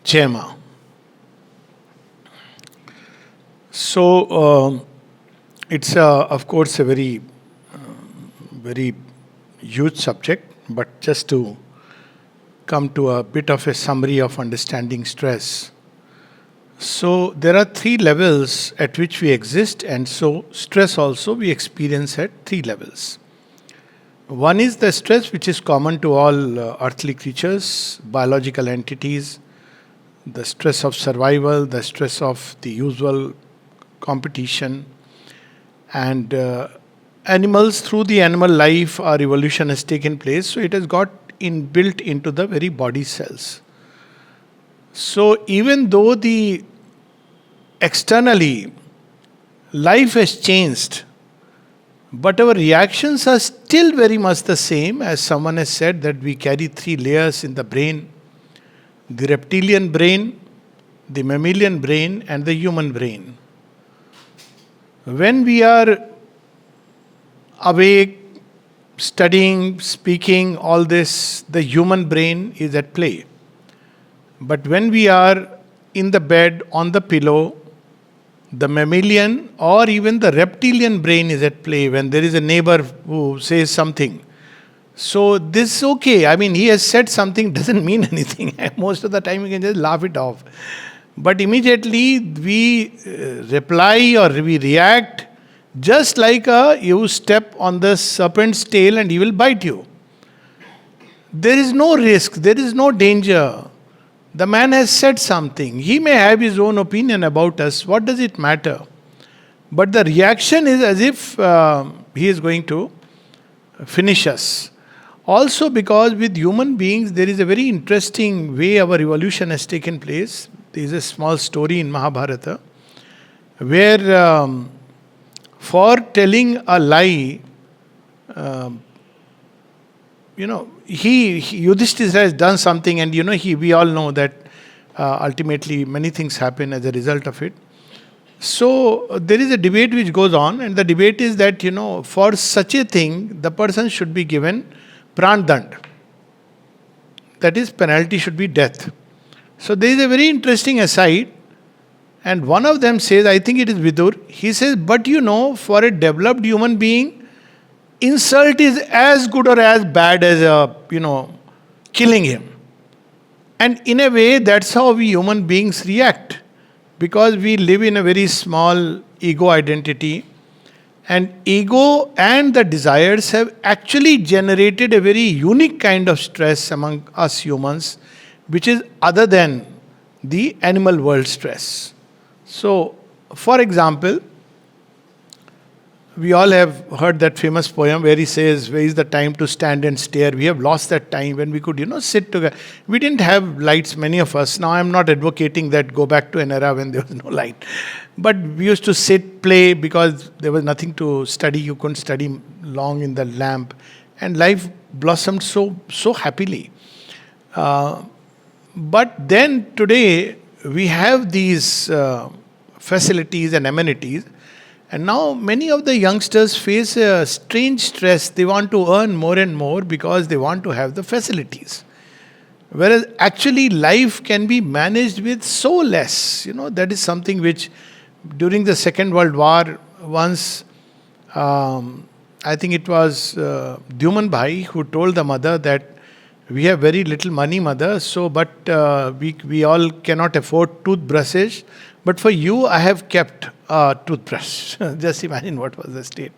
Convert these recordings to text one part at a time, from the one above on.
Chema. So, it's of course a very huge subject, but just to come to a bit of a summary of understanding stress. So, there are three levels at which we exist, and so stress also we experience at three levels. One is the stress which is common to all earthly creatures, biological entities, the stress of survival, the stress of the usual competition, and animals, through the animal life, our evolution has taken place, so it has got inbuilt into the very body cells. So even though the externally life has changed, but our reactions are still very much the same. As someone has said, that we carry three layers in the brain: the reptilian brain, the mammalian brain, and the human brain. When we are awake, studying, speaking, all this, the human brain is at play. But when we are in the bed, on the pillow, the mammalian or even the reptilian brain is at play when there is a neighbor who says something. So this is okay. I mean, he has said something, doesn't mean anything. Most of the time we can just laugh it off. But immediately we reply or we react just like you step on the serpent's tail and he will bite you. There is no risk, there is no danger. The man has said something. He may have his own opinion about us. What does it matter? But the reaction is as if he is going to finish us. Also, because with human beings, there is a very interesting way our evolution has taken place. There is a small story in Mahabharata where for telling a lie, Yudhishthira has done something, and we all know that ultimately many things happen as a result of it. So there is a debate which goes on, and the debate is that for such a thing the person should be given prandand. That is, penalty should be death. So there is a very interesting aside, and one of them says, I think it is Vidur. He says, but for a developed human being, insult is as good or as bad as killing him. And in a way, that's how we human beings react, because we live in a very small ego identity, and ego and the desires have actually generated a very unique kind of stress among us humans, which is other than the animal world stress. So, for example, we all have heard that famous poem where he says, where is the time to stand and stare? We have lost that time when we could, sit together. We didn't have lights, many of us. Now, I'm not advocating that go back to an era when there was no light. But we used to sit, play, because there was nothing to study. You couldn't study long in the lamp. And life blossomed so happily. But then today, we have these facilities and amenities. And now many of the youngsters face a strange stress. They want to earn more and more because they want to have the facilities. Whereas actually life can be managed with so less. That is something which during the Second World War, once, I think it was Dyuman Bhai who told the mother that we have very little money, mother, but we all cannot afford toothbrushes. But for you, I have kept a toothbrush. Just imagine what was the state.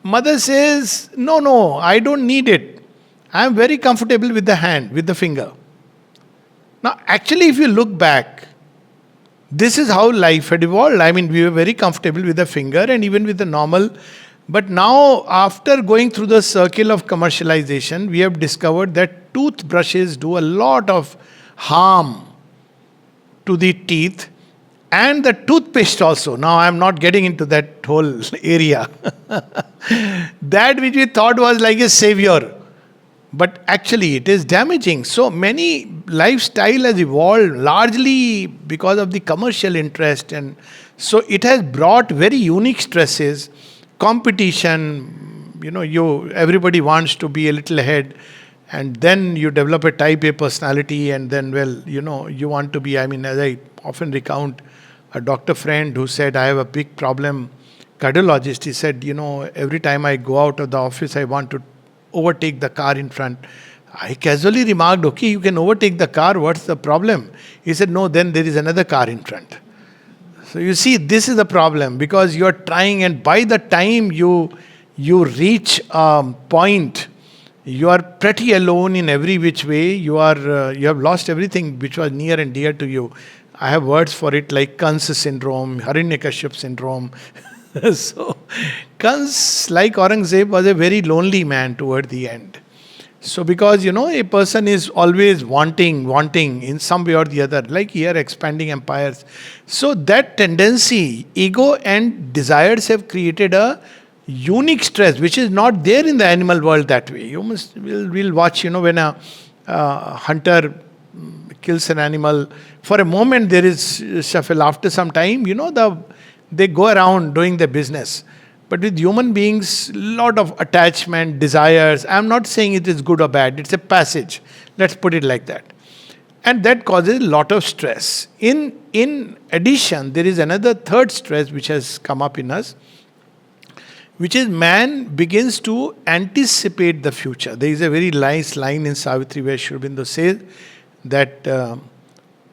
Mother says, no, I don't need it. I am very comfortable with the hand, with the finger. Now, actually, if you look back, this is how life had evolved. I mean, we were very comfortable with the finger and even with the normal. But now, after going through the circle of commercialization, we have discovered that toothbrushes do a lot of harm to the teeth. And the toothpaste also. Now I am not getting into that whole area. That which we thought was like a savior. But actually it is damaging. So many lifestyle has evolved largely because of the commercial interest. And so it has brought very unique stresses. Competition, everybody wants to be a little ahead. And then you develop a type A personality, and then, well, you want to be, as I often recount, a doctor friend who said, I have a big problem, cardiologist. He said, every time I go out of the office, I want to overtake the car in front. I casually remarked, okay, you can overtake the car, what's the problem? He said, no, then there is another car in front. So you see, this is the problem, because you are trying, and by the time you reach a point, you are pretty alone in every which way. You have lost everything which was near and dear to you. I have words for it like Kansa syndrome, Hiranyakashipu syndrome. So Kans, like Aurangzeb, was a very lonely man toward the end. So because a person is always wanting in some way or the other, like here expanding empires. So that tendency, ego and desires have created a unique stress which is not there in the animal world that way. You will watch, when a hunter kills an animal, for a moment there is shuffle. After some time, they go around doing their business. But with human beings, lot of attachment, desires. I'm not saying it is good or bad. It's a passage. Let's put it like that. And that causes a lot of stress. In addition, there is another third stress which has come up in us, which is man begins to anticipate the future. There is a very nice line in Savitri where Sri Aurobindo says that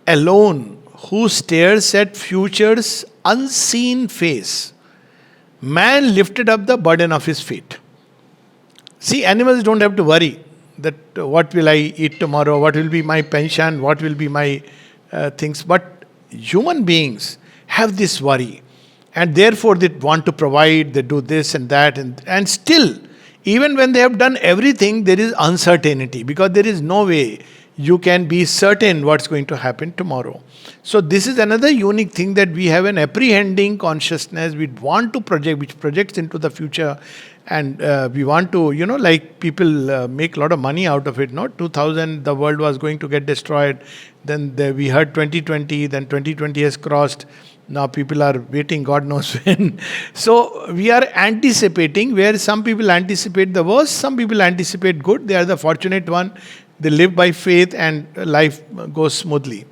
alone who stares at future's unseen face, man lifted up the burden of his feet. See, animals don't have to worry that what will I eat tomorrow, what will be my pension, what will be my things. But human beings have this worry. And therefore they want to provide, they do this and that. And still, even when they have done everything, there is uncertainty. Because there is no way you can be certain what's going to happen tomorrow. So this is another unique thing, that we have an apprehending consciousness. We want to project, which projects into the future. And we want to, like people make a lot of money out of it. 2000, the world was going to get destroyed. Then we heard 2020, then 2020 has crossed. Now people are waiting, God knows when. So we are anticipating, where some people anticipate the worst, some people anticipate good. They are the fortunate one. They live by faith and life goes smoothly.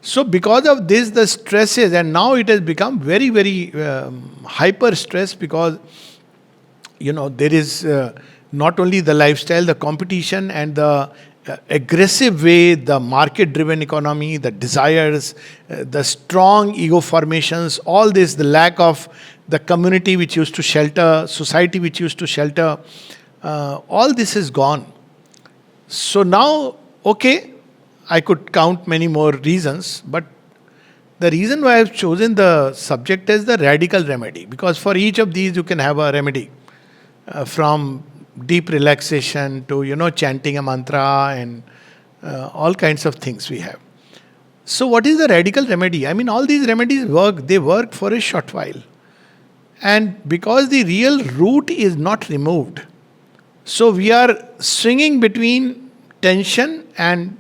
So because of this, the stresses, and now it has become very, very hyper stress, because there is not only the lifestyle, the competition, and the aggressive way, the market-driven economy, the desires, the strong ego formations, all this, the lack of the community which used to shelter, society which used to shelter, all this is gone. So now, okay, I could count many more reasons, but the reason why I've chosen the subject as the radical remedy, because for each of these you can have a remedy, from deep relaxation to, chanting a mantra and all kinds of things we have. So what is the radical remedy? All these remedies work, they work for a short while. And because the real root is not removed, so we are swinging between tension and,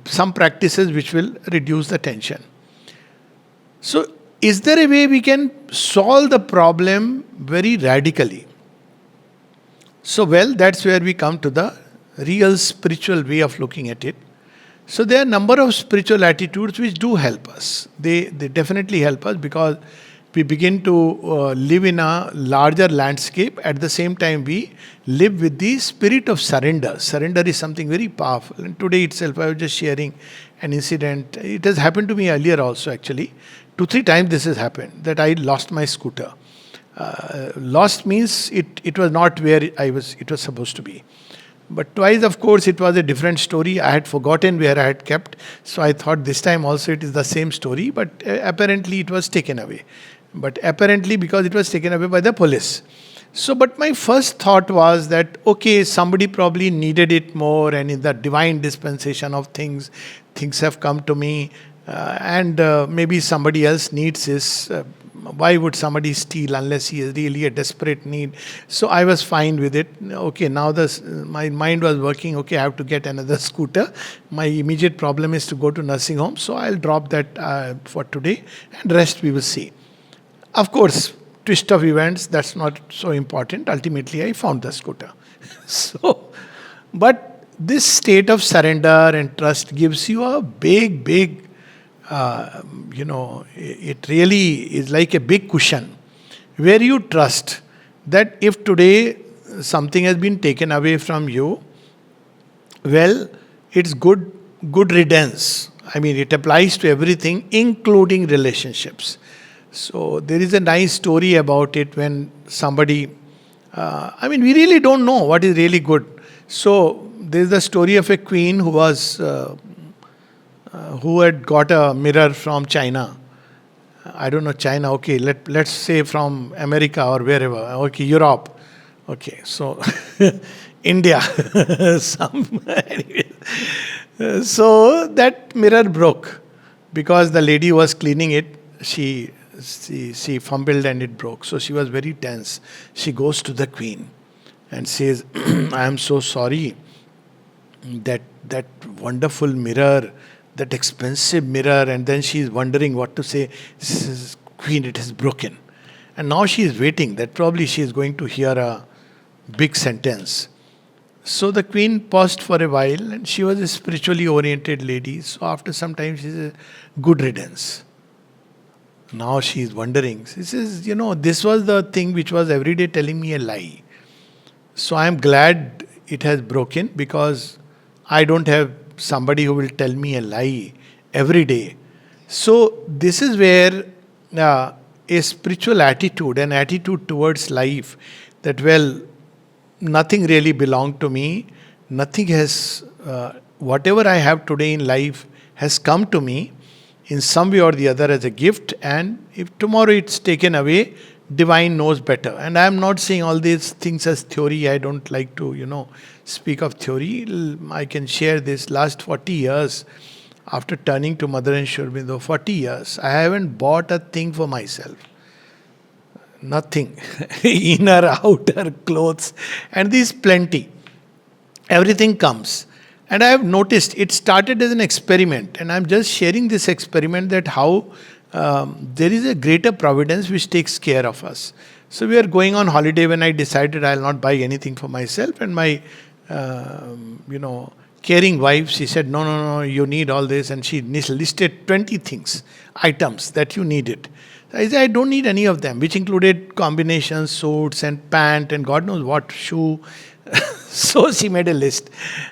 some practices which will reduce the tension. So is there a way we can solve the problem very radically? So, that's where we come to the real spiritual way of looking at it. So there are a number of spiritual attitudes which do help us. They definitely help us, because we begin to live in a larger landscape. At the same time, we live with the spirit of surrender. Surrender is something very powerful. And today itself, I was just sharing an incident. It has happened to me earlier also, actually. 2-3 times this has happened, that I lost my scooter. Lost means it was not where it was supposed to be. But twice, of course, it was a different story. I had forgotten where I had kept. So I thought this time also it is the same story. But apparently it was taken away. But apparently because it was taken away by the police. So, but my first thought was that, okay, somebody probably needed it more, and in the divine dispensation of things have come to me. And maybe somebody else needs this. Why would somebody steal unless he is really a desperate need? So I was fine with it. Okay, now my mind was working. Okay, I have to get another scooter. My immediate problem is to go to nursing home. So I'll drop that for today, and rest we will see. Of course, twist of events, that's not so important. Ultimately, I found the scooter. So, But this state of surrender and trust gives you a big, it really is like a big cushion where you trust that if today something has been taken away from you, well, it's good riddance. I mean, it applies to everything, including relationships. So there is a nice story about it when somebody, we really don't know what is really good. So there is the story of a queen who had got a mirror from China. I don't know China. Okay, let's say from America or wherever. Okay, Europe. Okay, so India. Anyway. So that mirror broke because the lady was cleaning it. She fumbled and it broke. So she was very tense. She goes to the queen and says, "I am so sorry that wonderful mirror, that expensive mirror." And then she is wondering what to say. This is, "Queen, it is broken." And now she is waiting that probably she is going to hear a big sentence. So the queen paused for a while, and she was a spiritually oriented lady. So after some time, she said, "Good riddance." Now she is wondering. She says, "This was the thing which was every day telling me a lie. So I am glad it has broken because I don't have somebody who will tell me a lie every day." So this is where a spiritual attitude, an attitude towards life, that nothing really belonged to me. Nothing has, whatever I have today in life has come to me in some way or the other as a gift. And if tomorrow it's taken away, divine knows better. And I am not saying all these things as theory. I don't like to, speak of theory. I can share this. Last 40 years, after turning to Mother and Sri Aurobindo, 40 years, I haven't bought a thing for myself. Nothing. Inner, outer, clothes. And this plenty. Everything comes. And I have noticed it started as an experiment. And I'm just sharing this experiment that how there is a greater providence which takes care of us. So we are going on holiday when I decided I'll not buy anything for myself. And my, caring wife, she said, no, you need all this. And she listed 20 things, items that you needed. I said, I don't need any of them, which included combinations, suits and pant and God knows what, shoe. So she made a list.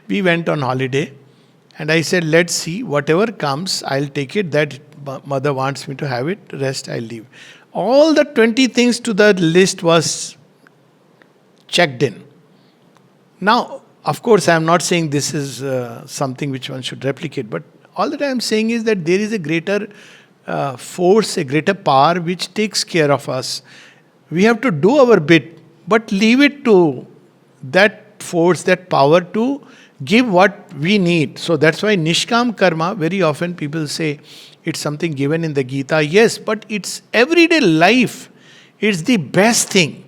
We went on holiday and I said, let's see, whatever comes, I'll take it. That mother wants me to have it, rest I'll leave. All the 20 things to the list was checked in. Now, of course, I am not saying this is something which one should replicate, but all that I am saying is that there is a greater force, a greater power which takes care of us. We have to do our bit, but leave it to that force, that power to give what we need. So that's why Nishkam Karma, very often people say it's something given in the Gita. Yes, but it's everyday life. It's the best thing.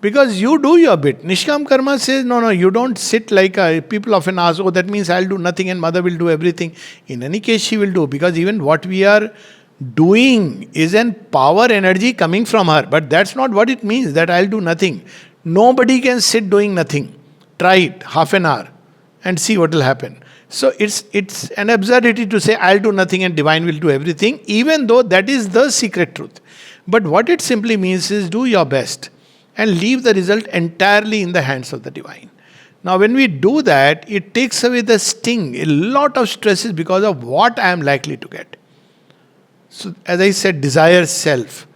Because you do your bit. Nishkam Karma says, no, you don't sit like people often ask, oh, that means I'll do nothing and mother will do everything. In any case, she will do. Because even what we are doing is an power energy coming from her. But that's not what it means, that I'll do nothing. Nobody can sit doing nothing. Try it, half an hour, and see what will happen. So it's an absurdity to say, I'll do nothing and divine will do everything, even though that is the secret truth. But what it simply means is do your best and leave the result entirely in the hands of the divine. Now, when we do that, it takes away the sting. A lot of stress is because of what I am likely to get. So, as I said, desire self.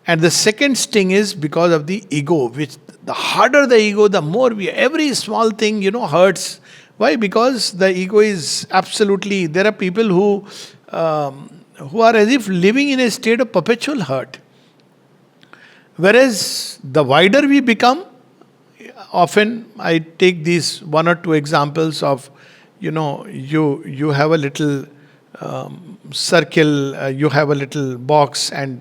And the second sting is because of the ego, which the harder the ego, the more every small thing, hurts. Why? Because the ego is absolutely, there are people who are as if living in a state of perpetual hurt. Whereas the wider we become, often I take these one or two examples of, you have a little circle, you have a little box and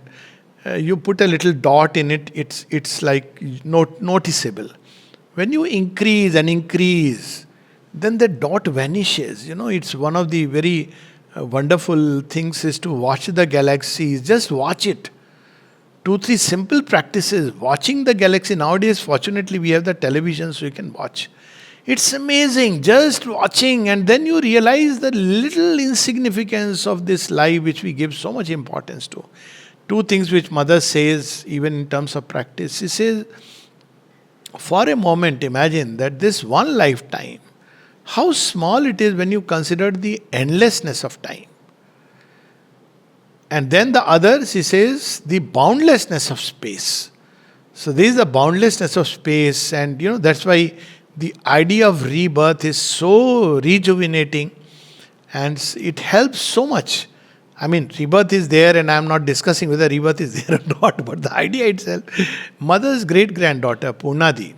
you put a little dot in it, it's like noticeable. When you increase and increase, then the dot vanishes. It's one of the very wonderful things is to watch the galaxies. Just watch it. 2-3 simple practices. Watching the galaxy. Nowadays, fortunately, we have the television so you can watch. It's amazing just watching, and then you realize the little insignificance of this life which we give so much importance to. Two things which mother says, even in terms of practice. She says, for a moment, imagine that this one lifetime, how small it is when you consider the endlessness of time. And then the other, she says, the boundlessness of space. So there is the boundlessness of space, and that's why the idea of rebirth is so rejuvenating, and it helps so much. I mean, rebirth is there, and I am not discussing whether rebirth is there or not, but the idea itself. Mother's great granddaughter, Purnadi,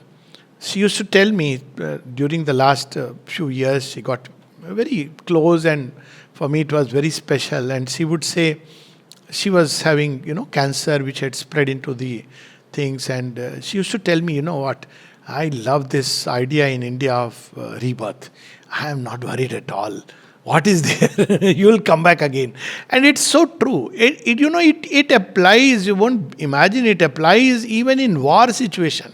she used to tell me during the last few years, she got very close, and for me it was very special. And she would say she was having, cancer which had spread into the things, and she used to tell me, what, I love this idea in India of rebirth. I am not worried at all. What is there? You will come back again. And it's so true. It applies, you won't imagine, it applies even in war situation.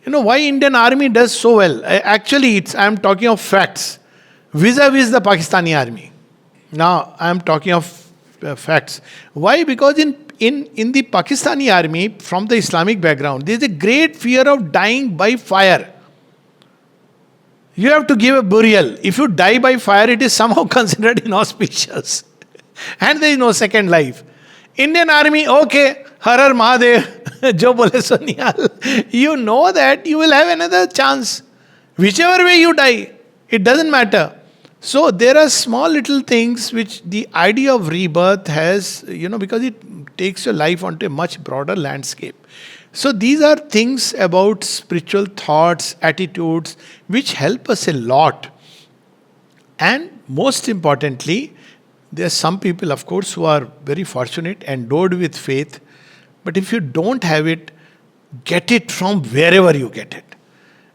Why Indian army does so well? Actually, I am talking of facts. Vis-a-vis the Pakistani army. Now, I am talking of facts. Why? Because in the Pakistani army, from the Islamic background, there is a great fear of dying by fire. You have to give a burial. If you die by fire, it is somehow considered inauspicious. And there is no second life. Indian army, okay, Har Har Mahadev, Jo Bole So Nihal. You know that you will have another chance. Whichever way you die, it doesn't matter. So there are small little things which the idea of rebirth has, because it takes your life onto a much broader landscape. So these are things about spiritual thoughts, attitudes, which help us a lot. And most importantly, there are some people, of course, who are very fortunate, endowed with faith. But if you don't have it, get it from wherever you get it.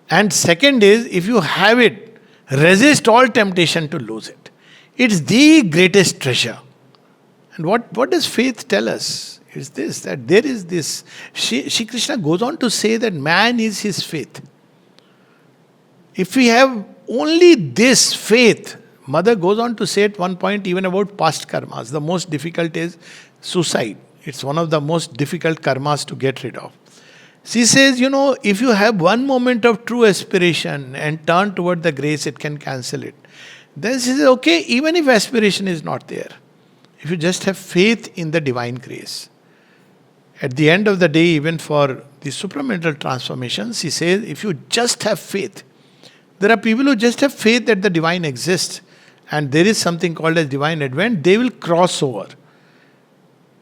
And second is, if you have it, resist all temptation to lose it. It's the greatest treasure. And what does faith tell us? Is this, that there is this. Shri Krishna goes on to say that man is his faith. If we have only this faith, Mother goes on to say at one point even about past karmas. The most difficult is suicide. It's one of the most difficult karmas to get rid of. She says, if you have one moment of true aspiration and turn toward the grace, it can cancel it. Then she says, okay, even if aspiration is not there, if you just have faith in the divine grace. At the end of the day, even for the supramental transformations, she says, if you just have faith, there are people who just have faith that the divine exists, and there is something called as divine advent, they will cross over.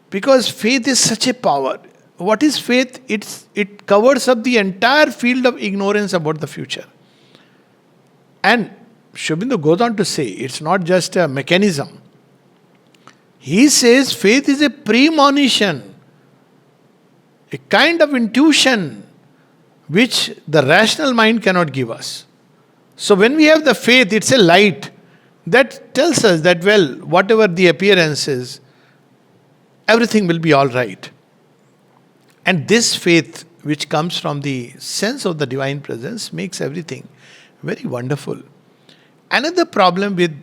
Because faith is such a power. What is faith? It covers up the entire field of ignorance about the future. And Sri Aurobindo goes on to say, it's not just a mechanism. He says faith is a premonition, a kind of intuition which the rational mind cannot give us. So when we have the faith, it's a light that tells us that, well, whatever the appearance is, everything will be all right. And this faith, which comes from the sense of the divine presence, makes everything very wonderful. Another problem with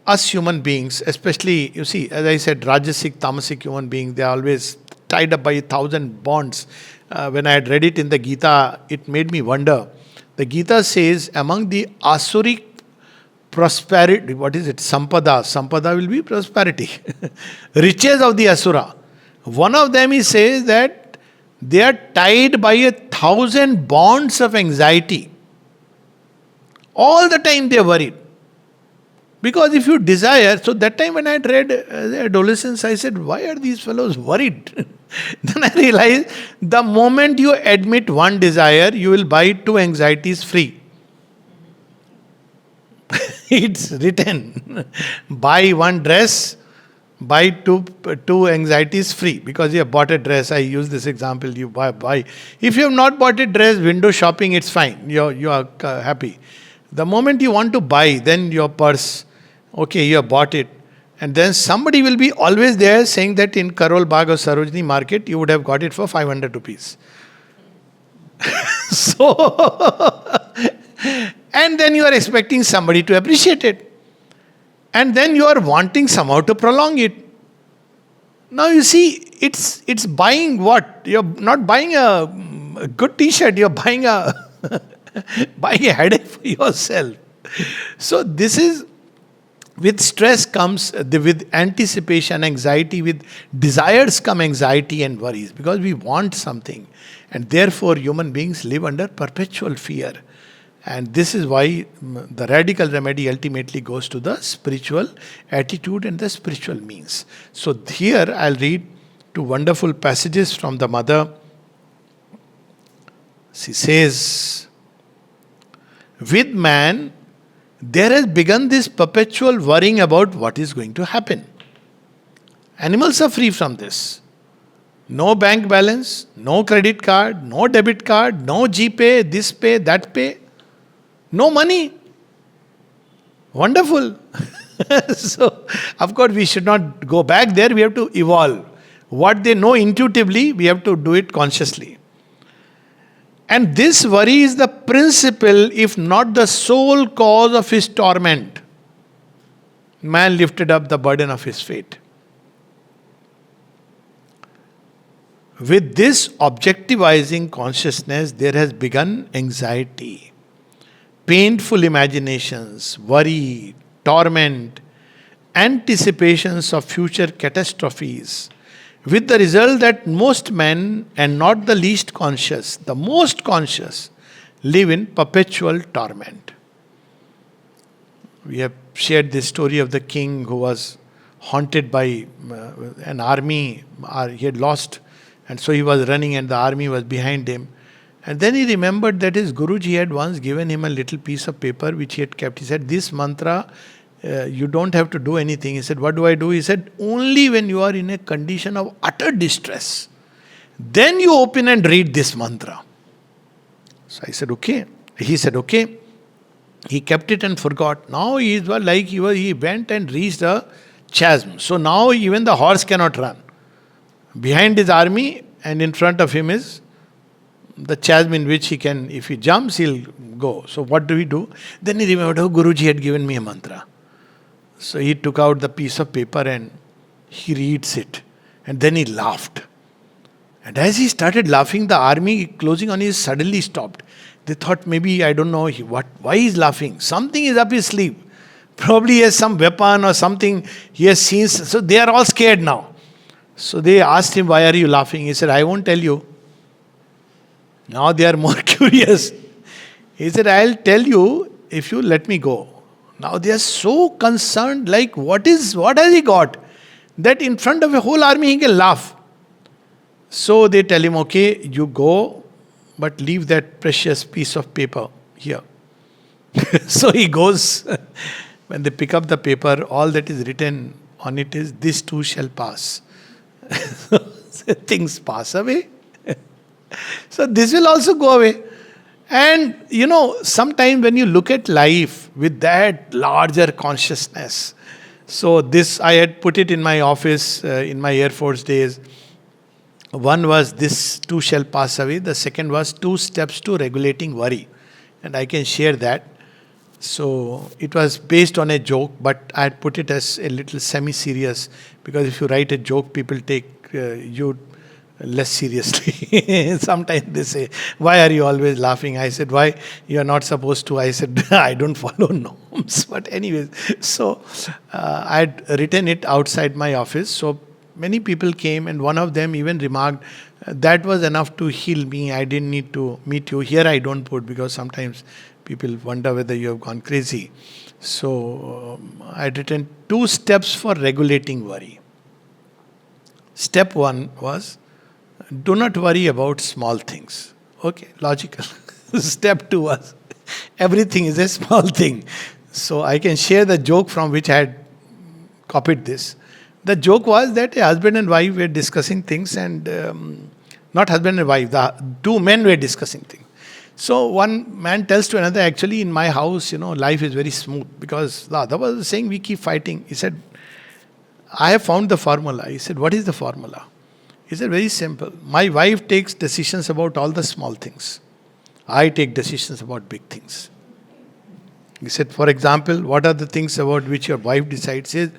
us human beings, especially, you see, as I said, Rajasic, Tamasic human beings, they are always tied up by 1,000 bonds. When I had read it in the Gita, it made me wonder. The Gita says, among the Asuric prosperity, what is it? Sampada. Sampada will be prosperity. Riches of the Asura. One of them, he says that they are tied by 1,000 bonds of anxiety. All the time they are worried. Because if you desire, so that time when I had read adolescence, I said, why are these fellows worried? Then I realized, the moment you admit one desire, you will buy 2 anxieties free. It's written. Buy one dress, buy two anxieties free. Because you have bought a dress, I use this example, you buy. If you have not bought a dress, window shopping, it's fine. You are happy. The moment you want to buy, then your purse, okay, you have bought it. And then somebody will be always there saying that in Karol Bagh or Sarojini market, you would have got it for 500 rupees. So, And then you are expecting somebody to appreciate it. And then you are wanting somehow to prolong it. Now you see, it's buying what? You're not buying a good t-shirt, you're buying a buying a headache for yourself. So this is, with stress comes, with anticipation, anxiety, with desires come anxiety and worries, because we want something. And therefore human beings live under perpetual fear. And this is why the radical remedy ultimately goes to the spiritual attitude and the spiritual means. So here I'll read two wonderful passages from the mother. She says, with man, there has begun this perpetual worrying about what is going to happen. Animals are free from this. No bank balance, no credit card, no debit card, no GPay, this pay, that pay. No money. Wonderful. So, of course, we should not go back there. We have to evolve. What they know intuitively, we have to do it consciously. And this worry is the principal, if not the sole cause of his torment. Man lifted up the burden of his fate. With this objectivizing consciousness, there has begun anxiety. Painful imaginations, worry, torment, anticipations of future catastrophes, with the result that most men, and not the least conscious, the most conscious, live in perpetual torment. We have shared this story of the king who was haunted by an army. He had lost, and so he was running and the army was behind him. And then he remembered that his Guruji had once given him a little piece of paper which he had kept. He said, this mantra, you don't have to do anything. He said, what do I do? He said, only when you are in a condition of utter distress, then you open and read this mantra. So I said, okay. He said, okay. He kept it and forgot. Now he went and reached a chasm. So now even the horse cannot run. Behind his army and in front of him is the chasm in which he can, if he jumps, he'll go. So what do we do? Then he remembered, oh, Guruji had given me a mantra. So he took out the piece of paper and he reads it. And then he laughed. And as he started laughing, the army closing on his suddenly stopped. They thought maybe, I don't know, why he's laughing. Something is up his sleeve. Probably he has some weapon or something he has seen. So they are all scared now. So they asked him, why are you laughing? He said, I won't tell you. Now they are more curious. He said, I'll tell you if you let me go. Now they are so concerned, like what has he got? That in front of a whole army he can laugh. So they tell him, okay, you go, but leave that precious piece of paper here. So he goes. When they pick up the paper, all that is written on it is, this too shall pass. Things pass away. So this will also go away. And sometimes when you look at life with that larger consciousness, so this, I had put it in my office in my Air Force days. One was, this too shall pass away. The second was 2 steps to regulating worry. And I can share that. So it was based on a joke, but I had put it as a little semi-serious, because if you write a joke, people take you less seriously. Sometimes they say, why are you always laughing? I said, why? You are not supposed to. I said, I don't follow norms. But anyways, so I had written it outside my office. So many people came, and one of them even remarked, that was enough to heal me. I didn't need to meet you. Here I don't put, because sometimes people wonder whether you have gone crazy. So I had written 2 steps for regulating worry. Step 1 was, do not worry about small things. Okay, logical. Step 2 was, everything is a small thing. So I can share the joke from which I had copied this. The joke was that a husband and wife were discussing things, and not husband and wife, the 2 men were discussing things. So one man tells to another, actually in my house, life is very smooth, because the other was saying we keep fighting. He said, I have found the formula. He said, what is the formula? He said, very simple. My wife takes decisions about all the small things. I take decisions about big things. He said, for example, what are the things about which your wife decides? Says,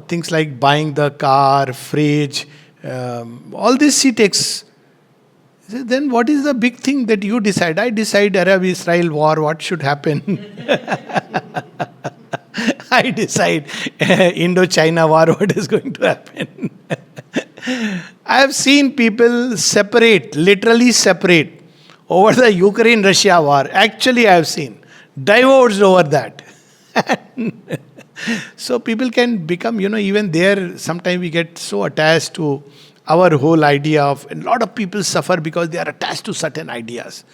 things like buying the car, fridge, all this she takes. He said, then what is the big thing that you decide? I decide Arab-Israel war, what should happen. I decide Indo-China war, what is going to happen. I have seen people separate, literally separate, over the Ukraine-Russia war. Actually, I have seen. Divorced over that. So people can become, even there, sometimes we get so attached to our whole idea of, a lot of people suffer because they are attached to certain ideas.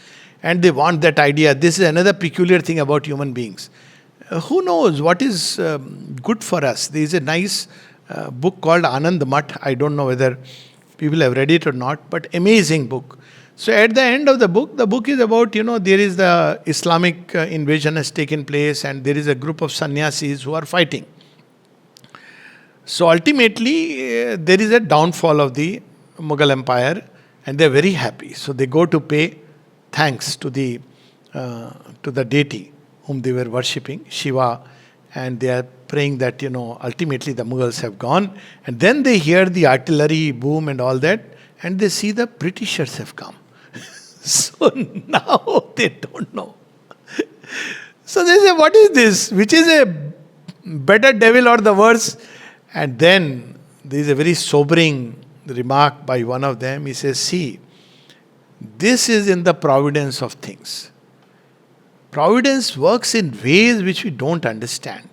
And they want that idea. This is another peculiar thing about human beings. Who knows what is good for us? There is a nice book called Anand Math. I don't know whether people have read it or not, but amazing book. So at the end of the book is about, there is the Islamic invasion has taken place and there is a group of sannyasis who are fighting. So ultimately, there is a downfall of the Mughal Empire and they are very happy. So they go to pay thanks to the deity whom they were worshipping, Shiva, and they are praying that, ultimately the Mughals have gone. And then they hear the artillery boom and all that, and they see the Britishers have come. So now they don't know. So they say, what is this? Which is a better devil or the worse? And then there is a very sobering remark by one of them. He says, see, this is in the providence of things. Providence works in ways which we don't understand.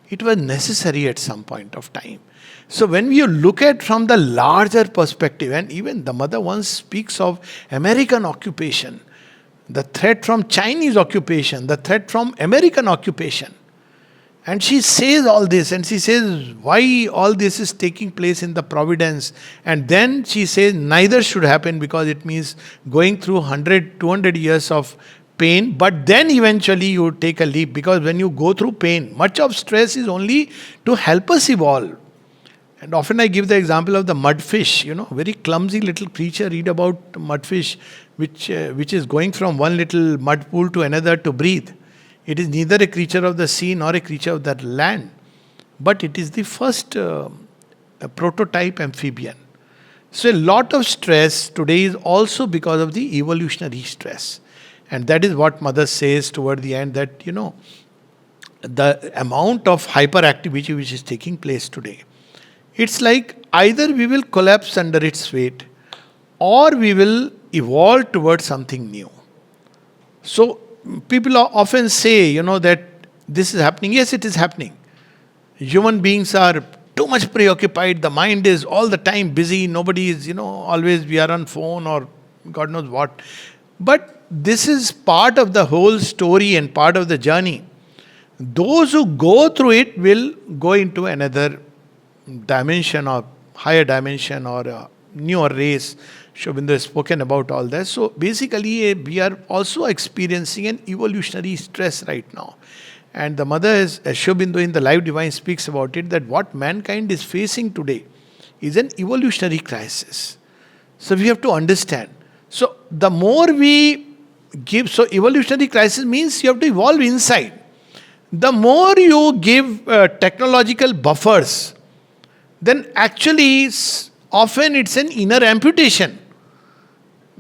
It was necessary at some point of time. So when you look at from the larger perspective, and even the mother once speaks of American occupation, the threat from Chinese occupation, the threat from American occupation. And she says all this, and she says why all this is taking place in the providence. And then she says neither should happen because it means going through 100, 200 years of pain, but then eventually you take a leap, because when you go through pain, much of stress is only to help us evolve. And often I give the example of the mudfish, very clumsy little creature. Read about mudfish, which is going from one little mud pool to another to breathe. It is neither a creature of the sea nor a creature of the land, but it is the first prototype amphibian. So a lot of stress today is also because of the evolutionary stress. And that is what mother says toward the end, that, the amount of hyperactivity which is taking place today. It's like either we will collapse under its weight or we will evolve towards something new. So people often say, that this is happening. Yes, it is happening. Human beings are too much preoccupied. The mind is all the time busy. Nobody is, always we are on phone or God knows what. But this is part of the whole story and part of the journey. Those who go through it will go into another dimension or higher dimension or a newer race. Shobindu has spoken about all that. So basically, we are also experiencing an evolutionary stress right now. And the mother, as Shobindu in the Life Divine speaks about it, that what mankind is facing today is an evolutionary crisis. So we have to understand. So the more we give, so evolutionary crisis means you have to evolve inside. The more you give technological buffers, then actually often it's an inner amputation.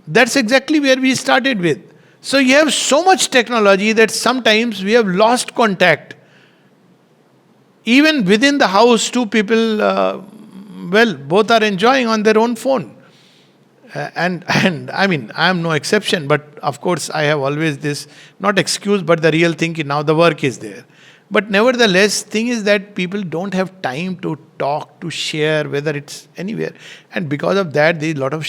That's exactly where we started with. So you have so much technology that sometimes we have lost contact. Even within the house, two people, both are enjoying on their own phone. And I mean, I am no exception, but of course I have always this, not excuse, but the real thing, now the work is there. But nevertheless, thing is that people don't have time to talk, to share, whether it's anywhere. And because of that, there is a lot of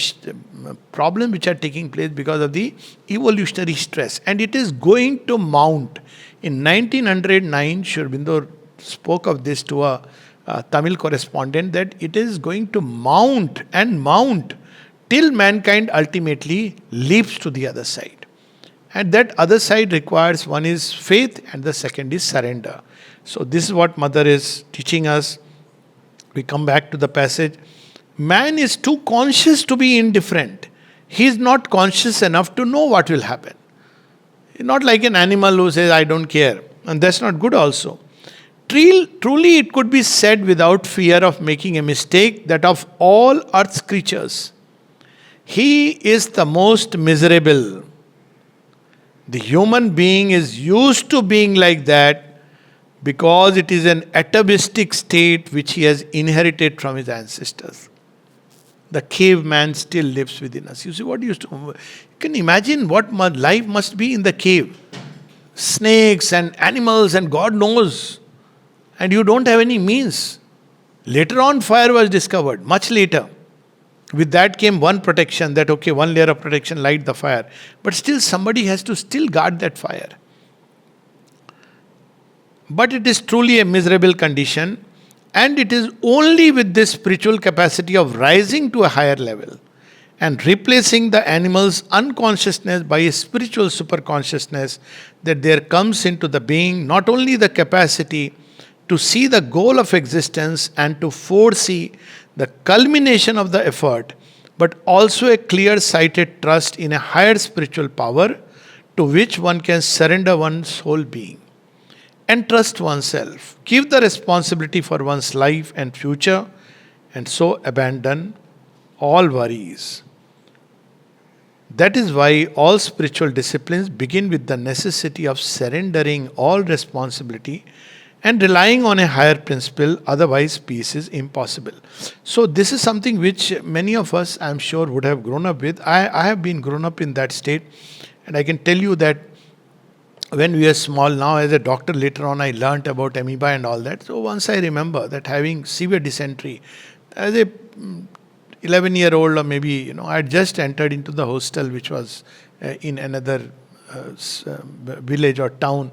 problems which are taking place because of the evolutionary stress. And it is going to mount. In 1909, Sri Aurobindo spoke of this to a Tamil correspondent, that it is going to mount and mount till mankind ultimately leaps to the other side. And that other side requires, one is faith and the second is surrender. So this is what mother is teaching us. We come back to the passage. Man is too conscious to be indifferent. He is not conscious enough to know what will happen. Not like an animal who says, I don't care. And that's not good also. Truly, it could be said without fear of making a mistake that of all earth's creatures, he is the most miserable. The human being is used to being like that because it is an atavistic state which he has inherited from his ancestors. The caveman still lives within us. You see what used to. You can imagine what life must be in the cave. Snakes and animals, and God knows. And you don't have any means. Later on, fire was discovered, much later. With that came one protection, that okay, one layer of protection, light the fire. But still, somebody has to still guard that fire. But it is truly a miserable condition, and it is only with this spiritual capacity of rising to a higher level and replacing the animal's unconsciousness by a spiritual superconsciousness that there comes into the being not only the capacity to see the goal of existence and to foresee the culmination of the effort, but also a clear-sighted trust in a higher spiritual power to which one can surrender one's whole being. Entrust oneself, give the responsibility for one's life and future, and so abandon all worries. That is why all spiritual disciplines begin with the necessity of surrendering all responsibility and relying on a higher principle, otherwise peace is impossible. So this is something which many of us, I am sure, would have grown up with. I have been grown up in that state, and I can tell you that when we were small, now as a doctor later on I learnt about amoeba and all that. So once I remember that having severe dysentery, as a 11-year-old, or maybe, I had just entered into the hostel which was in another village or town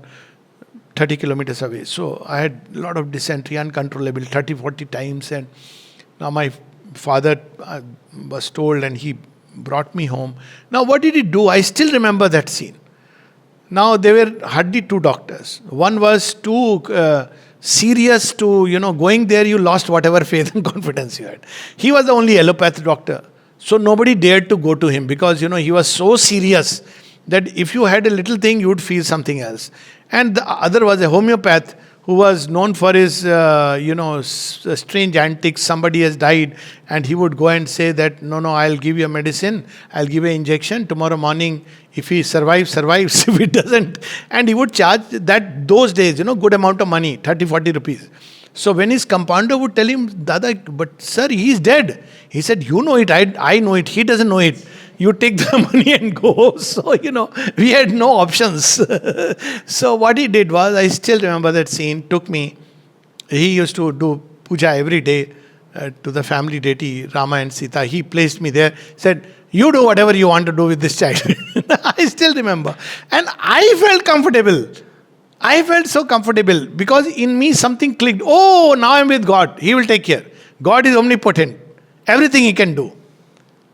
30 kilometers away. So I had a lot of dysentery, uncontrollable, 30, 40 times. And now my father was told, and he brought me home. Now what did he do? I still remember that scene. Now there were hardly two doctors. One was too serious to, going there you lost whatever faith and confidence you had. He was the only allopathy doctor. So nobody dared to go to him because, he was so serious that if you had a little thing, you would feel something else. And the other was a homeopath who was known for his, strange antics. Somebody has died, and he would go and say that, no, I'll give you a medicine, I'll give you an injection, tomorrow morning, if he survives, if he doesn't. And he would charge that, those days, good amount of money, 30, 40 rupees. So when his compounder would tell him, Dada, but sir, he's dead. He said, you know it, I know it, he doesn't know it. You take the money and go. So, we had no options. So what he did was, I still remember that scene, took me, he used to do puja every day to the family deity, Rama and Sita. He placed me there, said, you do whatever you want to do with this child. I still remember. And I felt comfortable. I felt so comfortable because in me something clicked. Oh, now I'm with God. He will take care. God is omnipotent. Everything He can do.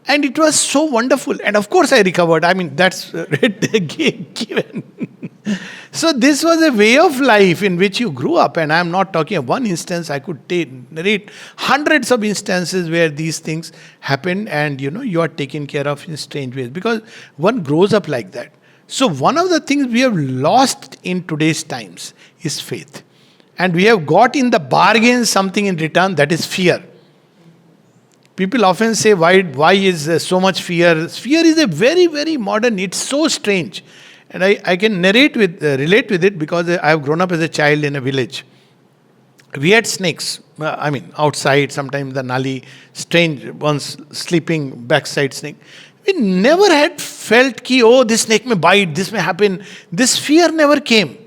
And it was so wonderful. And of course I recovered. I mean, that's given. So this was a way of life in which you grew up. And I'm not talking of one instance. I could narrate hundreds of instances where these things happen and, you are taken care of in strange ways. Because one grows up like that. So one of the things we have lost in today's times is faith. And we have got in the bargain something in return, that is fear. People often say, why is so much fear? Fear is a very, very modern, it's so strange. And I can relate with it because I have grown up as a child in a village. We had snakes, outside, sometimes the nali, strange ones, sleeping backside snake. We never had felt this snake may bite, this may happen. This fear never came.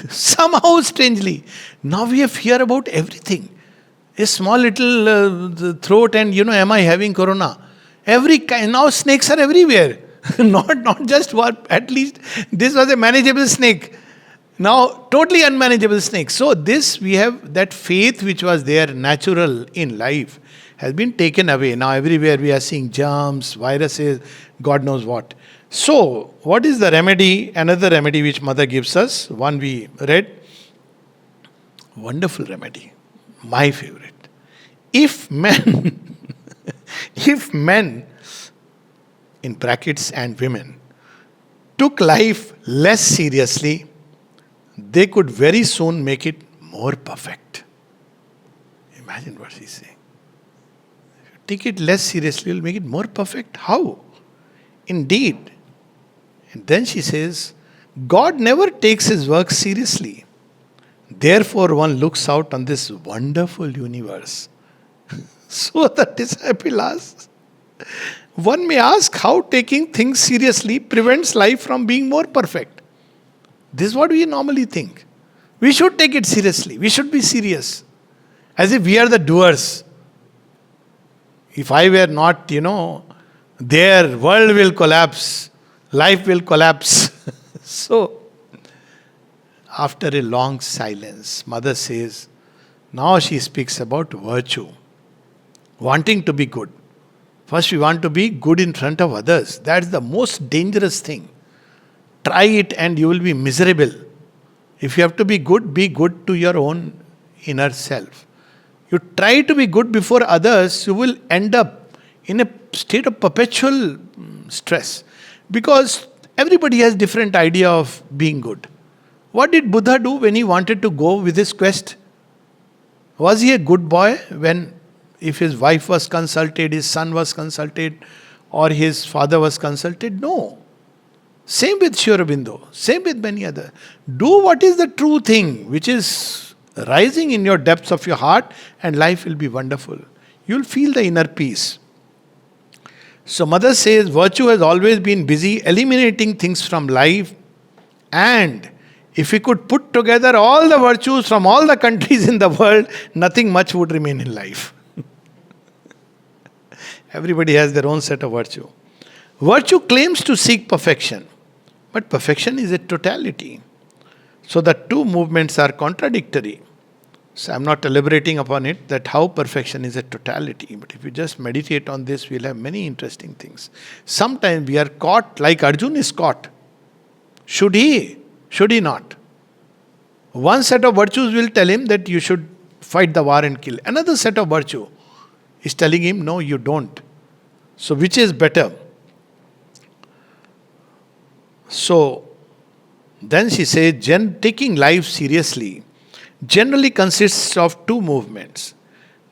Somehow, strangely. Now we have fear about everything. A small little throat and, am I having corona? Now snakes are everywhere. not just one, at least this was a manageable snake. Now, totally unmanageable snake. So we have that faith which was there natural in life has been taken away. Now everywhere we are seeing germs, viruses, God knows what. So, what is the remedy? Another remedy which Mother gives us, one we read. Wonderful remedy. My favorite. If men, in brackets and women, took life less seriously, they could very soon make it more perfect. Imagine what he's saying. If you take it less seriously, you'll make it more perfect. How? Indeed. And then she says, God never takes his work seriously. Therefore, one looks out on this wonderful universe. So the disciple asks, one may ask how taking things seriously prevents life from being more perfect. This is what we normally think. We should take it seriously. We should be serious. As if we are the doers. If I were not, their world will collapse. Life will collapse. So, after a long silence, mother says, now she speaks about virtue. Wanting to be good. First, we want to be good in front of others. That's the most dangerous thing. Try it and you will be miserable. If you have to be good to your own inner self. You try to be good before others, you will end up in a state of perpetual stress. Because everybody has different idea of being good. What did Buddha do when he wanted to go with his quest? Was he a good boy if his wife was consulted, his son was consulted, or his father was consulted? No. Same with Sri Aurobindo, same with many others. Do what is the true thing, which is rising in your depths of your heart, and life will be wonderful. You'll feel the inner peace. So mother says, virtue has always been busy eliminating things from life, and if we could put together all the virtues from all the countries in the world, nothing much would remain in life. Everybody has their own set of virtue. Virtue claims to seek perfection, but perfection is a totality. So the two movements are contradictory. So I'm not elaborating upon it, that how perfection is a totality. But if you just meditate on this, we'll have many interesting things. Sometimes we are caught like Arjun is caught. Should he? Should he not? One set of virtues will tell him that you should fight the war and kill. Another set of virtue is telling him, no, you don't. So which is better? So then she says, taking life seriously generally consists of two movements.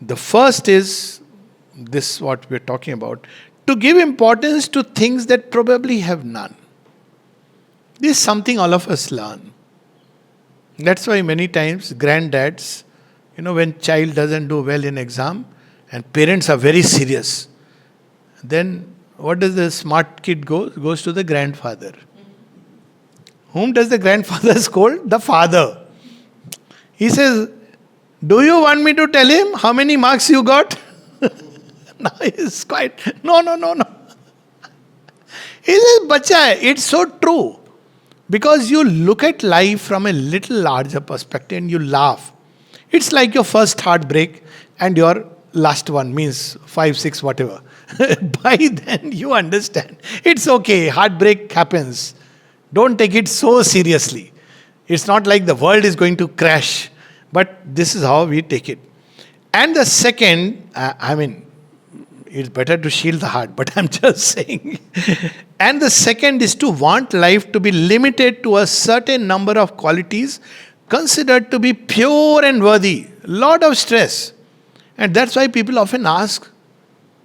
The first is this, what we're talking about, to give importance to things that probably have none. This is something all of us learn. That's why many times granddads, when child doesn't do well in exam and parents are very serious, then what does the smart kid go? Goes to the grandfather. Whom does the grandfather scold? The father. He says, do you want me to tell him how many marks you got? No, he's quite, no. He says, bacha, it's so true. Because you look at life from a little larger perspective and you laugh. It's like your first heartbreak and your last one, means 5, 6, whatever. By then you understand. It's okay, heartbreak happens. Don't take it so seriously. It's not like the world is going to crash. But this is how we take it. And the second, it's better to shield the heart, but I'm just saying. And the second is to want life to be limited to a certain number of qualities considered to be pure and worthy. Lot of stress. And that's why people often ask,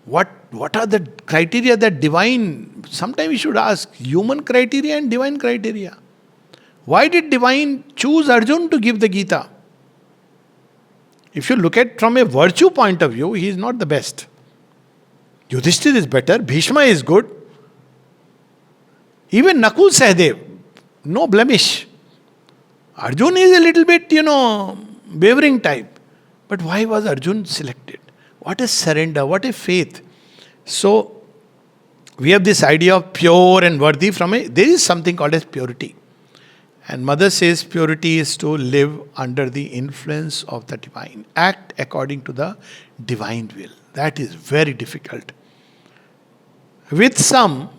what are the criteria that divine? Sometimes we should ask, human criteria and divine criteria. Why did divine choose Arjun to give the Gita? If you look at from a virtue point of view, he is not the best. Yudhishthir is better, Bhishma is good. Even Nakul Sahadev, no blemish. Arjun is a little bit, wavering type. But why was Arjun selected? What a surrender, what a faith. So, we have this idea of pure and worthy there is something called as purity. And mother says purity is to live under the influence of the divine. Act according to the divine will. That is very difficult. With some,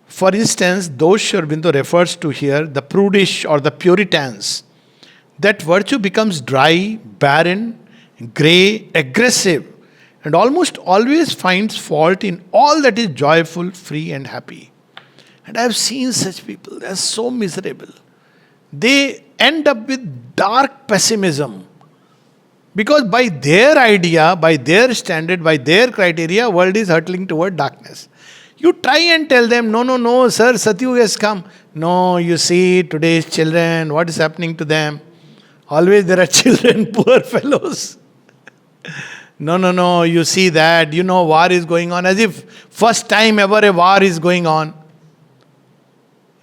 for instance, those Sri Aurobindo refers to here, the prudish or the Puritans, that virtue becomes dry, barren, grey, aggressive, and almost always finds fault in all that is joyful, free and happy. And I have seen such people, they are so miserable. they end up with dark pessimism. Because by their idea, by their standard, by their criteria, world is hurtling toward darkness. You try and tell them, no, no, no, sir, Satyug has come. No, you see, today's children, what is happening to them? Always there are children, poor fellows. No, no, no, you see that, war is going on, as if first time ever a war is going on.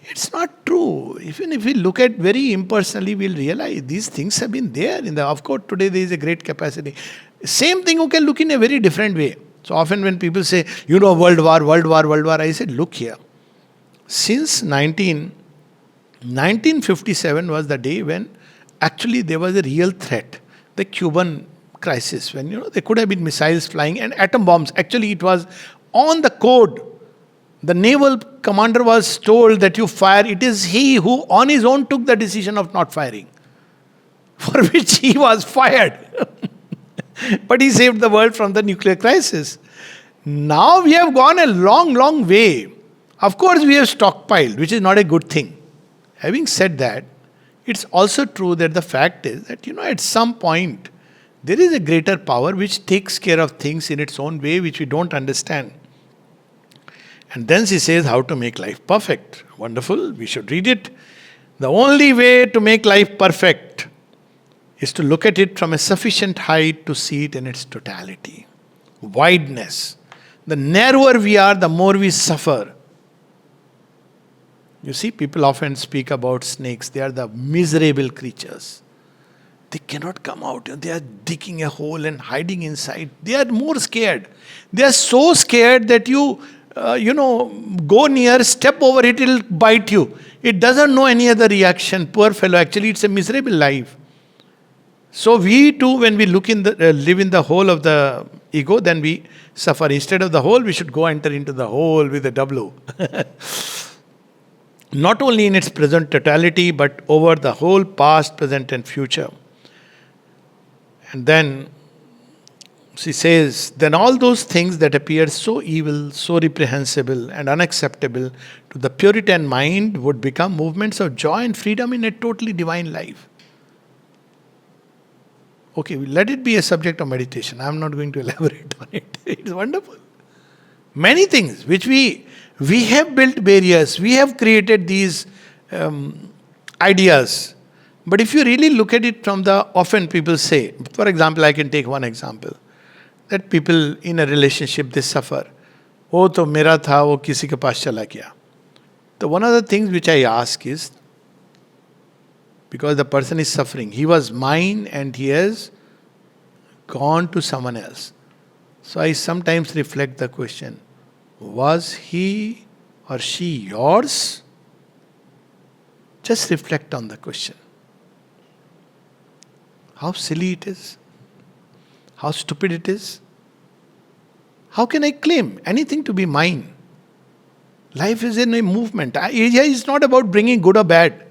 It's not true. Even if we look at very impersonally, we'll realize these things have been there. Of course, today there is a great capacity. Same thing you can look in a very different way. So often when people say, world war, I said, look here. Since 1957 was the day when actually there was a real threat. The Cuban crisis, when, there could have been missiles flying and atom bombs. Actually, it was on the code. The naval commander was told that you fire. It is he who on his own took the decision of not firing, for which he was fired. But he saved the world from the nuclear crisis. Now we have gone a long, long way. Of course, we have stockpiled, which is not a good thing. Having said that, it's also true that the fact is that, at some point, there is a greater power which takes care of things in its own way, which we don't understand. And then she says how to make life perfect. Wonderful, we should read it. The only way to make life perfect is to look at it from a sufficient height to see it in its totality. Wideness. The narrower we are, the more we suffer. You see, people often speak about snakes. They are the miserable creatures. They cannot come out. They are digging a hole and hiding inside. They are more scared. They are so scared that you go near, step over it, it will bite you. It doesn't know any other reaction. Poor fellow, actually it's a miserable life. So we too, when we live in the hole of the ego, then we suffer. Instead of the hole, we should go enter into the hole with a W. Not only in its present totality, but over the whole past, present and future. And then she says, then all those things that appear so evil, so reprehensible and unacceptable to the Puritan mind would become movements of joy and freedom in a totally divine life. Okay, let it be a subject of meditation. I am not going to elaborate on it. It's wonderful. Many things which we have built barriers, we have created these ideas. But if you really look at it from often people say, for example, I can take one example, that people in a relationship, they suffer. Oh, to mera tha, wo kisi ke paas chala gaya. So one of the things which I ask is, because the person is suffering, he was mine and he has gone to someone else. So I sometimes reflect the question, was he or she yours? Just reflect on the question. How silly it is. How stupid it is. How can I claim anything to be mine? Life is in a movement. It's not about bringing good or bad.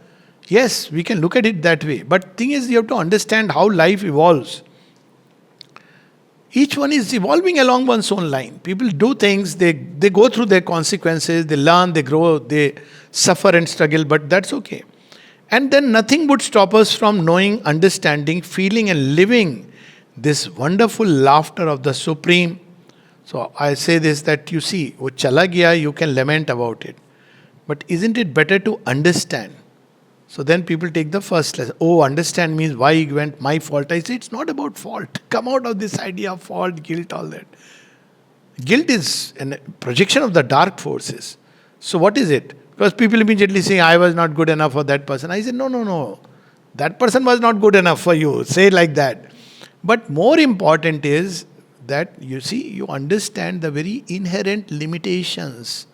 Yes, we can look at it that way. But thing is, you have to understand how life evolves. Each one is evolving along one's own line. People do things, they go through their consequences, they learn, they grow, they suffer and struggle, but that's okay. And then nothing would stop us from knowing, understanding, feeling and living this wonderful laughter of the Supreme. So I say this, that you see, wo chala gaya, you can lament about it. But isn't it better to understand? So then people take the first lesson. Oh, understand means why it went, my fault. I say it's not about fault. Come out of this idea of fault, guilt, all that. Guilt is a projection of the dark forces. So what is it? Because people immediately say, I was not good enough for that person. I say, no. That person was not good enough for you. Say it like that. But more important is that, you see, you understand the very inherent limitations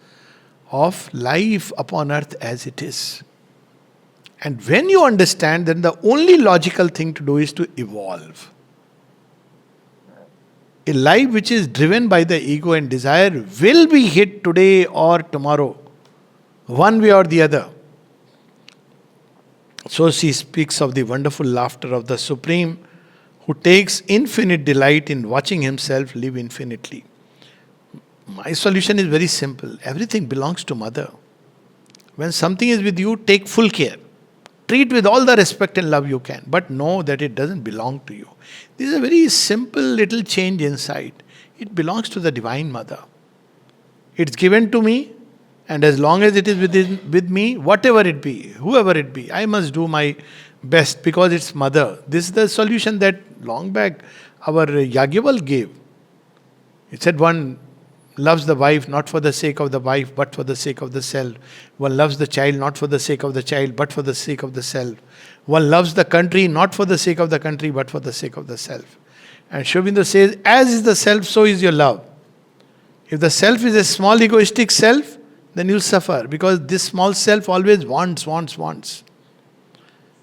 of life upon earth as it is. And when you understand, then the only logical thing to do is to evolve. A life which is driven by the ego and desire will be hit today or tomorrow, one way or the other. So she speaks of the wonderful laughter of the Supreme, who takes infinite delight in watching himself live infinitely. My solution is very simple. Everything belongs to Mother. When something is with you, take full care. treat with all the respect and love you can, but know that it doesn't belong to you. This is a very simple little change inside. It belongs to the Divine Mother. It's given to me, and as long as it is with me, whatever it be, whoever it be, I must do my best because it's Mother. This is the solution that long back our Yagyaval gave. It said one loves the wife not for the sake of the wife but for the sake of the self. One loves the child not for the sake of the child but for the sake of the self. One loves the country not for the sake of the country but for the sake of the self. And Sri Aurobindo says, as is the self, so is your love. If the self is a small egoistic self, then you'll suffer because this small self always wants.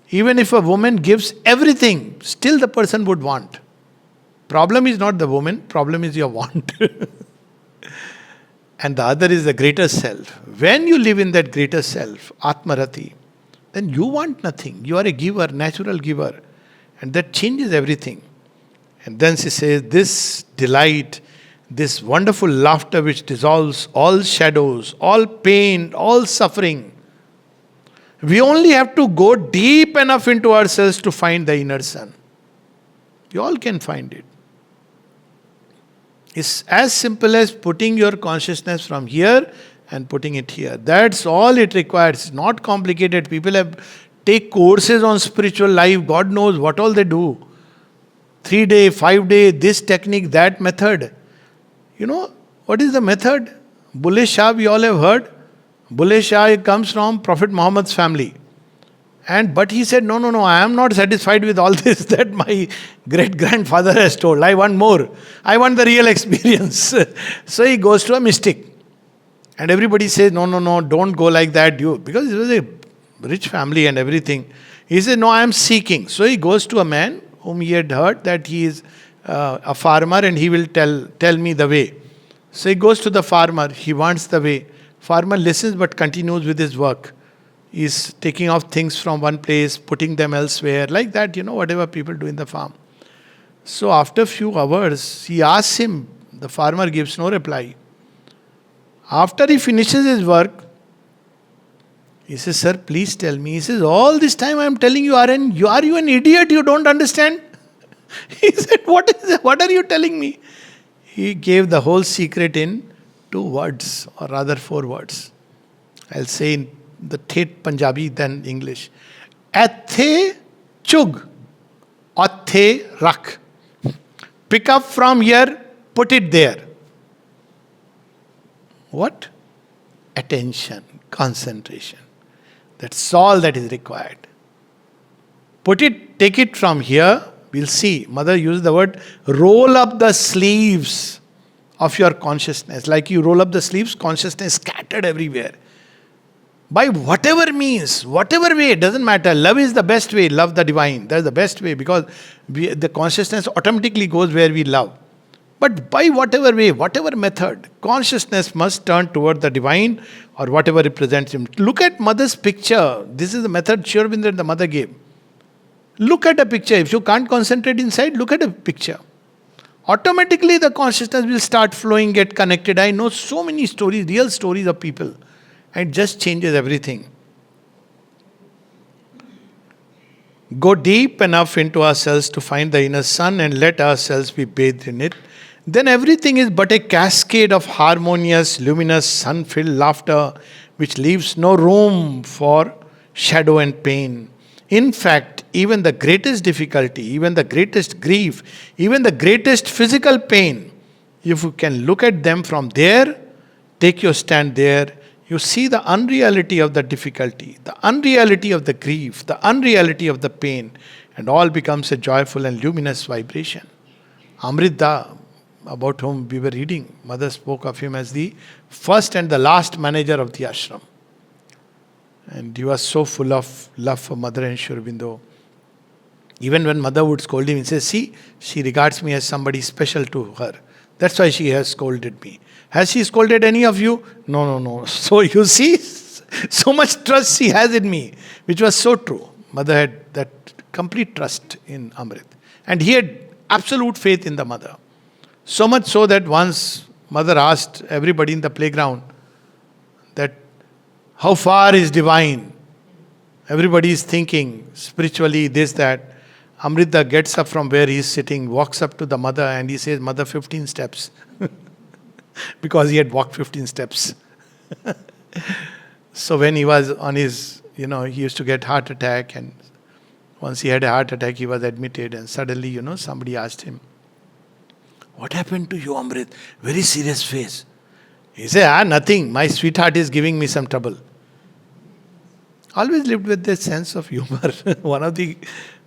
Even if a woman gives everything, still the person would want. Problem is not the woman, problem is your want. And the other is the greater self. When you live in that greater self, Atmarati, then you want nothing. You are a giver, natural giver. And that changes everything. And then she says, this delight, this wonderful laughter which dissolves all shadows, all pain, all suffering. We only have to go deep enough into ourselves to find the inner sun. You all can find it. It's as simple as putting your consciousness from here and putting it here. That's all it requires. It's not complicated. People take courses on spiritual life. God knows what all they do. 3-day, 5-day, this technique, that method. You know, what is the method? Bulle Shah, we all have heard. Bulle Shah comes from Prophet Muhammad's family. But he said, no, I am not satisfied with all this that my great-grandfather has told. I want more. I want the real experience. So he goes to a mystic. And everybody says, no, don't go like that. Because it was a rich family and everything. He said, no, I am seeking. So he goes to a man whom he had heard that he is a farmer and he will tell me the way. So he goes to the farmer. He wants the way. Farmer listens but continues with his work. He's taking off things from one place, putting them elsewhere, like that, whatever people do in the farm. So after a few hours, he asks him, the farmer gives no reply. After he finishes his work, he says, sir, please tell me. He says, all this time I am telling you, are you an idiot? You don't understand? He said, what are you telling me? He gave the whole secret in 2 words, or rather 4 words. I'll say in the Thet Punjabi than English. Athe chug, athe rak. Pick up from here, put it there. What? Attention, concentration. That's all that is required. Take it from here. We'll see. Mother used the word, roll up the sleeves of your consciousness. Like you roll up the sleeves, consciousness scattered everywhere. By whatever means, whatever way, it doesn't matter. Love is the best way. Love the divine. That's the best way because the consciousness automatically goes where we love. But by whatever way, whatever method, consciousness must turn toward the divine or whatever represents him. Look at mother's picture. This is the method Sri Aurobindo and the mother gave. Look at a picture. If you can't concentrate inside, look at a picture. Automatically the consciousness will start flowing, get connected. I know so many stories, real stories of people. And it just changes everything. Go deep enough into ourselves to find the inner sun and let ourselves be bathed in it. Then everything is but a cascade of harmonious, luminous, sun-filled laughter which leaves no room for shadow and pain. In fact, even the greatest difficulty, even the greatest grief, even the greatest physical pain, if you can look at them from there, take your stand there, you see the unreality of the difficulty, the unreality of the grief, the unreality of the pain, and all becomes a joyful and luminous vibration. Amrita, about whom we were reading, Mother spoke of him as the first and the last manager of the ashram. And he was so full of love for Mother and Sri Aurobindo. Even when Mother would scold him, he says, see, she regards me as somebody special to her. That's why she has scolded me. Has she scolded any of you? No. So you see, so much trust she has in me, which was so true. Mother had that complete trust in Amrit. And he had absolute faith in the mother. So much so that once Mother asked everybody in the playground that how far is divine? Everybody is thinking spiritually this, that. Amrita gets up from where he is sitting, walks up to the mother, and he says, Mother, 15 steps. Because he had walked 15 steps. So when he was on his, he used to get heart attack, and once he had a heart attack, he was admitted, and suddenly, somebody asked him, what happened to you, Amrit? Very serious face. He said, nothing. My sweetheart is giving me some trouble. Always lived with this sense of humor. One of the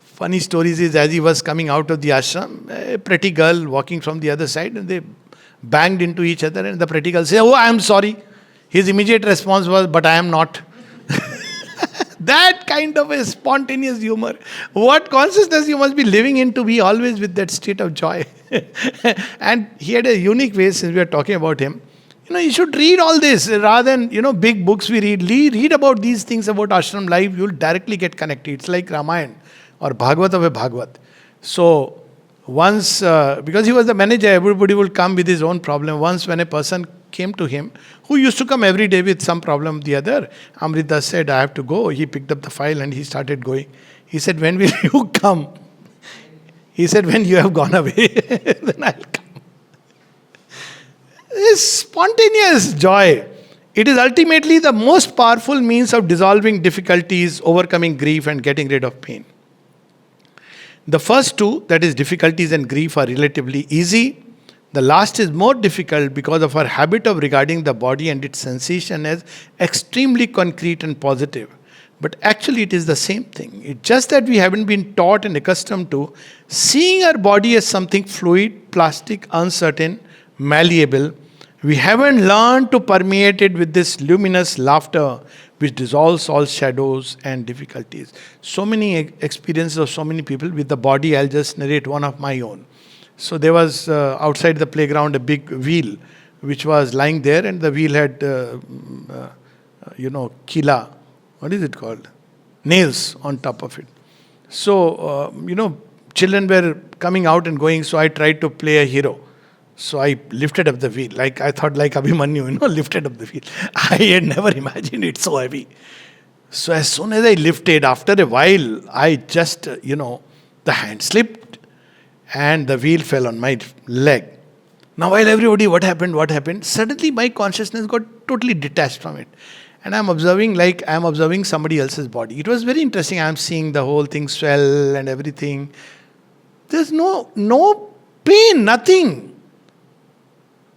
funny stories is, as he was coming out of the ashram, a pretty girl walking from the other side, and they banged into each other, and the pretty girl said, oh, I am sorry. His immediate response was, but I am not. That kind of a spontaneous humor. What consciousness you must be living in to be always with that state of joy. And he had a unique way, since we are talking about him. You should read all this rather than, big books we read. Read about these things about ashram life. You will directly get connected. It's like Ramayana or Bhagavad of a Bhagavad. So, once, because he was the manager, everybody would come with his own problem. Once when a person came to him, who used to come every day with some problem or the other, Amrita said, I have to go. He picked up the file and he started going. He said, when will you come? He said, when you have gone away, then I'll come. This spontaneous joy. It is ultimately the most powerful means of dissolving difficulties, overcoming grief, and getting rid of pain. The first two, that is difficulties and grief, are relatively easy. The last is more difficult because of our habit of regarding the body and its sensation as extremely concrete and positive. But actually it is the same thing. It's just that we haven't been taught and accustomed to seeing our body as something fluid, plastic, uncertain, malleable. We haven't learned to permeate it with this luminous laughter which dissolves all shadows and difficulties. So many experiences of so many people with the body. I'll just narrate one of my own. So there was outside the playground a big wheel which was lying there, and the wheel had, kila, what is it called? Nails on top of it. So, children were coming out and going, so I tried to play a hero. So I lifted up the wheel, like I thought like Abhimanyu, lifted up the wheel. I had never imagined it so heavy. So as soon as I lifted, after a while, I just, the hand slipped and the wheel fell on my leg. Now while everybody, what happened? Suddenly my consciousness got totally detached from it. And I'm observing like I'm observing somebody else's body. It was very interesting. I'm seeing the whole thing swell and everything. There's no pain, nothing.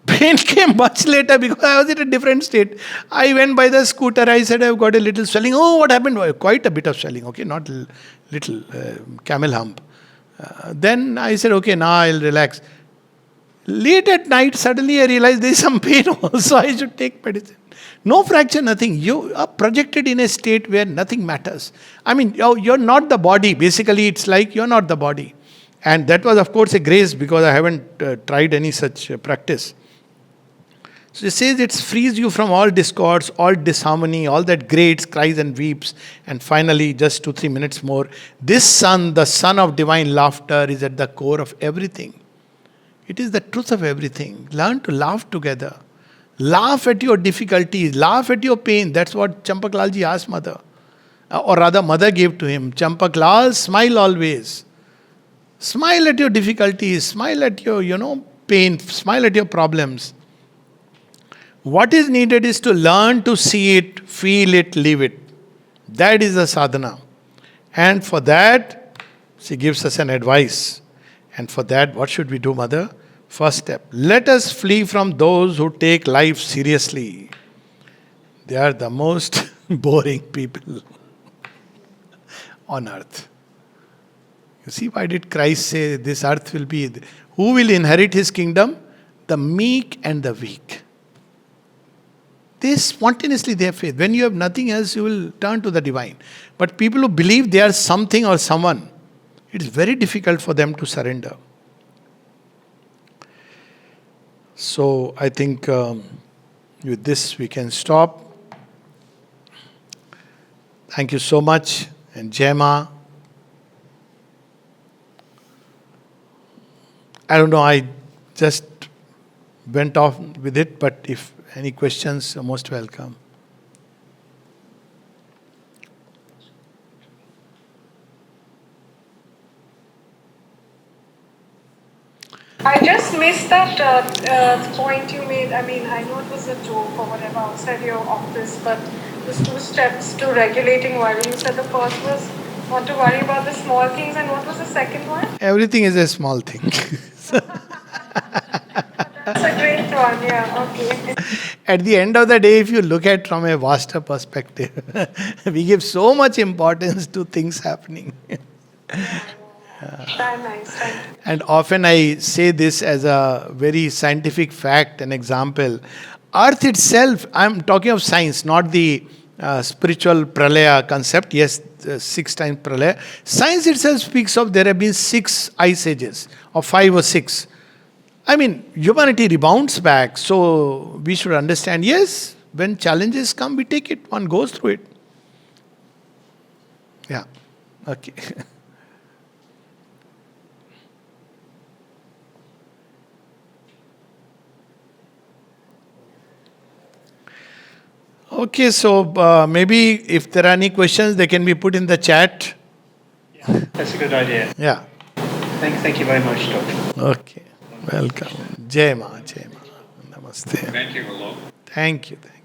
Pain came much later because I was in a different state. I went by the scooter. I said, I've got a little swelling. Oh, what happened? Quite a bit of swelling. Okay, not little, camel hump. Then I said, okay, now I'll relax. Late at night, suddenly I realized there is some pain also. I should take medicine. No fracture, nothing. You are projected in a state where nothing matters. I mean, you're not the body. Basically, it's like you're not the body. And that was, of course, a grace because I haven't tried any such practice. So it says it frees you from all discords, all disharmony, all that grates, cries and weeps. And finally, just 2-3 minutes more, this sun, the sun of divine laughter, is at the core of everything. It is the truth of everything. Learn to laugh together. Laugh at your difficulties. Laugh at your pain. That's what Champaklalji asked mother. Or rather, mother gave to him. Champaklal, smile always. Smile at your difficulties. Smile at your, pain. Smile at your problems. What is needed is to learn to see it, feel it, live it. That is the sadhana. And for that, she gives us an advice. And for that, what should we do, mother? First step, let us flee from those who take life seriously. They are the most boring people on earth. You see, why did Christ say this earth will be... Who will inherit his kingdom? The meek and the weak. They spontaneously, they have faith. When you have nothing else, you will turn to the divine. But people who believe they are something or someone, it is very difficult for them to surrender. So I think with this we can stop. Thank you so much. And Jai Ma. I don't know, I just went off with it, but if any questions, you're most welcome. I just missed that point you made. I mean, I know it was a joke or whatever outside your office, but there's two steps to regulating worry. You said the first was not to worry about the small things, and what was the second one? Everything is a small thing. That's a great one. Yeah. Okay. At the end of the day, if you look at from a vaster perspective, we give so much importance to things happening. Very nice. Thank you. And often I say this as a very scientific fact, an example. Earth itself, I'm talking of science, not the spiritual pralaya concept. Yes, 6 times pralaya. Science itself speaks of there have been 6 ice ages, or 5 or 6. I mean, humanity rebounds back. So we should understand, yes, when challenges come, we take it, one goes through it. Yeah. Okay. Okay, so maybe if there are any questions, they can be put in the chat. That's a good idea. Yeah. Thank you very much, Doctor. Okay. Welcome. Jai Ma, Jai Ma. Namaste. Thank you, Alok. Thank you. Thank you.